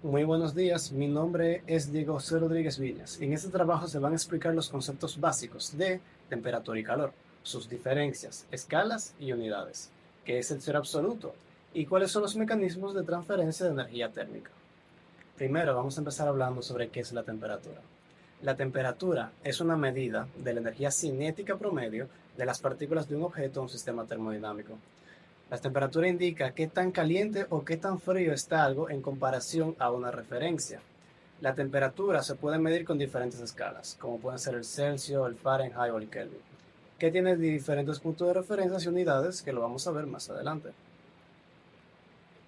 Muy buenos días, mi nombre es Diego José Rodríguez Viñas. En este trabajo se van a explicar los conceptos básicos de temperatura y calor, sus diferencias, escalas y unidades, qué es el cero absoluto y cuáles son los mecanismos de transferencia de energía térmica. Primero vamos a empezar hablando sobre qué es la temperatura. La temperatura es una medida de la energía cinética promedio de las partículas de un objeto en un sistema termodinámico. La temperatura indica qué tan caliente o qué tan frío está algo en comparación a una referencia. La temperatura se puede medir con diferentes escalas, como pueden ser el Celsius, el Fahrenheit o el Kelvin, que tiene diferentes puntos de referencia y unidades que lo vamos a ver más adelante.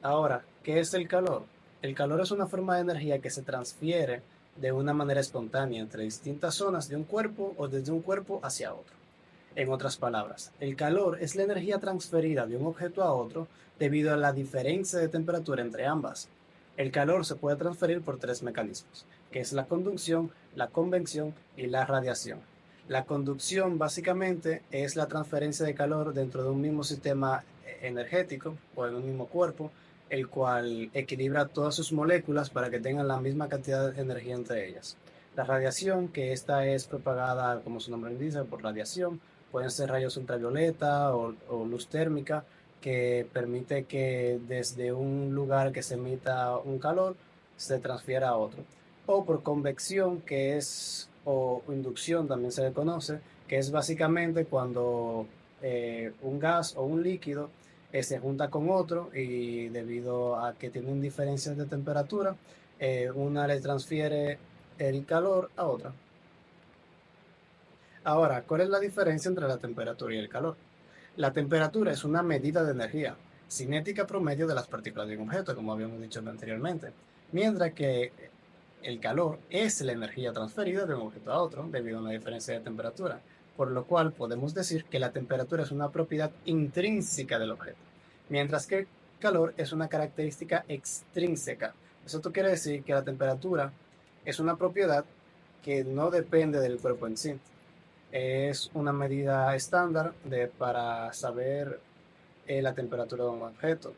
Ahora, ¿qué es el calor? El calor es una forma de energía que se transfiere de una manera espontánea entre distintas zonas de un cuerpo o desde un cuerpo hacia otro. En otras palabras, el calor es la energía transferida de un objeto a otro debido a la diferencia de temperatura entre ambas. El calor se puede transferir por tres mecanismos, que es la conducción, la convección y la radiación. La conducción básicamente es la transferencia de calor dentro de un mismo sistema energético o en un mismo cuerpo, el cual equilibra todas sus moléculas para que tengan la misma cantidad de energía entre ellas. La radiación, que esta es propagada, como su nombre dice, por radiación, pueden ser rayos ultravioleta o luz térmica, que permite que desde un lugar que se emita un calor se transfiera a otro. O por convección, que es, o inducción también se le conoce, que es básicamente cuando un gas o un líquido se junta con otro y debido a que tienen diferencias de temperatura, una le transfiere el calor a otra. Ahora, ¿cuál es la diferencia entre la temperatura y el calor? La temperatura es una medida de energía cinética promedio de las partículas de un objeto, como habíamos dicho anteriormente, mientras que el calor es la energía transferida de un objeto a otro debido a una diferencia de temperatura, por lo cual podemos decir que la temperatura es una propiedad intrínseca del objeto, mientras que el calor es una característica extrínseca. Eso quiere decir que la temperatura es una propiedad que no depende del cuerpo en sí, es una medida estándar para saber la temperatura de un objeto.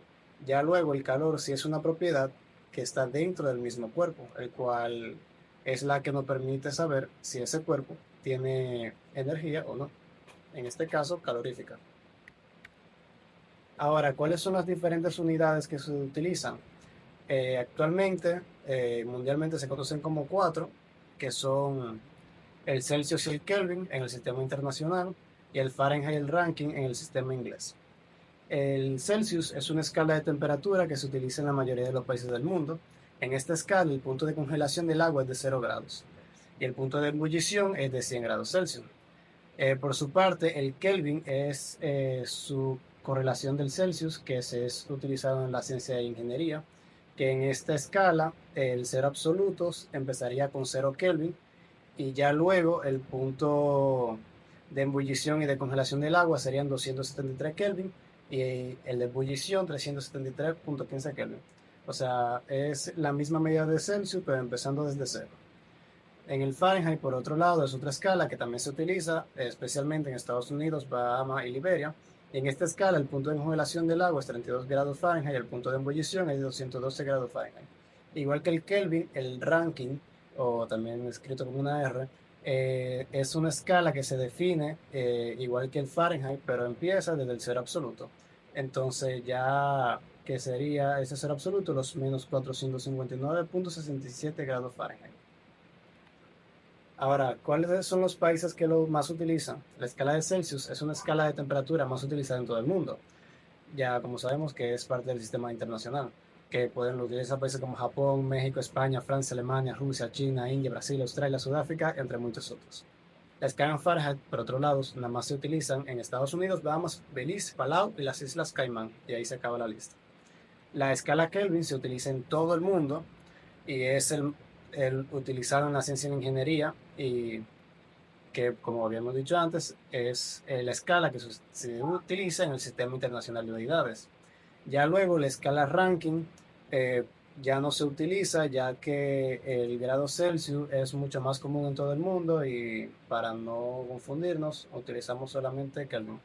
Ya luego el calor sí es una propiedad que está dentro del mismo cuerpo, el cual es la que nos permite saber si ese cuerpo tiene energía o no. En este caso, calorífica. Ahora, ¿cuáles son las diferentes unidades que se utilizan? Actualmente, mundialmente se conocen como cuatro, que son el Celsius y el Kelvin en el sistema internacional y el Fahrenheit y el Ranking en el sistema inglés. El Celsius es una escala de temperatura que se utiliza en la mayoría de los países del mundo. En esta escala, el punto de congelación del agua es de 0 grados y el punto de ebullición es de 100 grados Celsius. Por su parte, el Kelvin es su correlación del Celsius, que se es utilizado en la ciencia de ingeniería, que en esta escala el cero absoluto empezaría con 0 Kelvin y ya luego el punto de ebullición y de congelación del agua serían 273 Kelvin y el de ebullición 373.15 Kelvin. O sea, es la misma medida de Celsius, pero empezando desde cero. En el Fahrenheit, por otro lado, es otra escala que también se utiliza, especialmente en Estados Unidos, Bahamas y Liberia. Y en esta escala, el punto de congelación del agua es 32 grados Fahrenheit y el punto de ebullición es 212 grados Fahrenheit. Igual que el Kelvin, el ranking, o también escrito como una R, es una escala que se define igual que el Fahrenheit, pero empieza desde el cero absoluto. Entonces ya que sería ese cero absoluto los menos 459.67 grados Fahrenheit. Ahora, ¿cuáles son los países que lo más utilizan? La escala de Celsius es una escala de temperatura más utilizada en todo el mundo. Ya como sabemos que es parte del sistema internacional, que pueden utilizar países como Japón, México, España, Francia, Alemania, Rusia, China, India, Brasil, Australia, Sudáfrica, entre muchos otros. La escala en Fahrenheit, por otro lado, nada más se utilizan en Estados Unidos, Bahamas, Belice, Palau y las Islas Caimán, y ahí se acaba la lista. La escala Kelvin se utiliza en todo el mundo y es el utilizado en la ciencia de ingeniería y que, como habíamos dicho antes, es la escala que se utiliza en el Sistema Internacional de Unidades. Ya luego la escala ranking eh, ya no se utiliza, ya que el grado Celsius es mucho más común en todo el mundo y para no confundirnos utilizamos solamente Kelvin.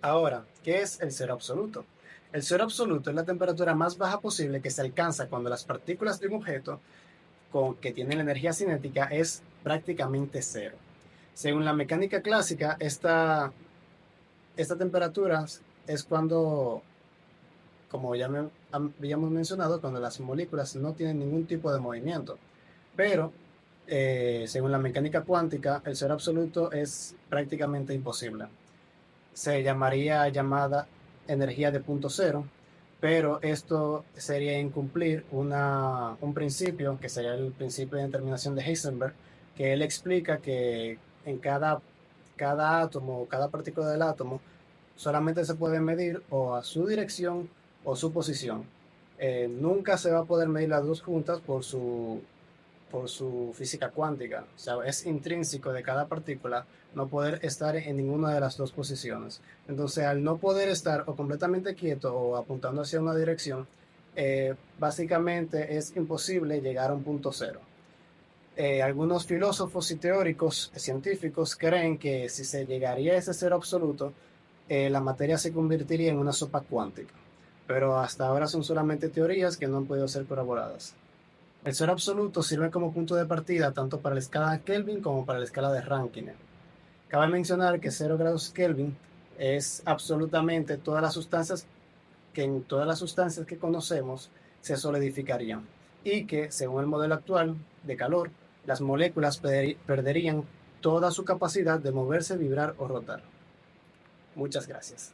Ahora, ¿qué es el cero absoluto? El cero absoluto es la temperatura más baja posible que se alcanza cuando las partículas de un objeto que tienen la energía cinética es prácticamente cero. Según la mecánica clásica, esta temperatura es cuando, como ya habíamos mencionado, cuando las moléculas no tienen ningún tipo de movimiento. Pero, según la mecánica cuántica, el cero absoluto es prácticamente imposible. Se llamaría llamada energía de punto cero, pero esto sería incumplir un principio, que sería el principio de determinación de Heisenberg, que él explica que en cada átomo o cada partícula del átomo solamente se puede medir o a su dirección o su posición. Nunca se va a poder medir las dos juntas por su física cuántica. O sea, es intrínseco de cada partícula no poder estar en ninguna de las dos posiciones. Entonces, al no poder estar o completamente quieto o apuntando hacia una dirección, básicamente es imposible llegar a un punto cero. Algunos filósofos y teóricos científicos creen que si se llegaría a ese cero absoluto, la materia se convertiría en una sopa cuántica. Pero hasta ahora son solamente teorías que no han podido ser corroboradas. El cero absoluto sirve como punto de partida tanto para la escala de Kelvin como para la escala de Rankine. Cabe mencionar que 0 grados Kelvin es absolutamente todas las sustancias que conocemos se solidificarían y que, según el modelo actual de calor, las moléculas perderían toda su capacidad de moverse, vibrar o rotar. Muchas gracias.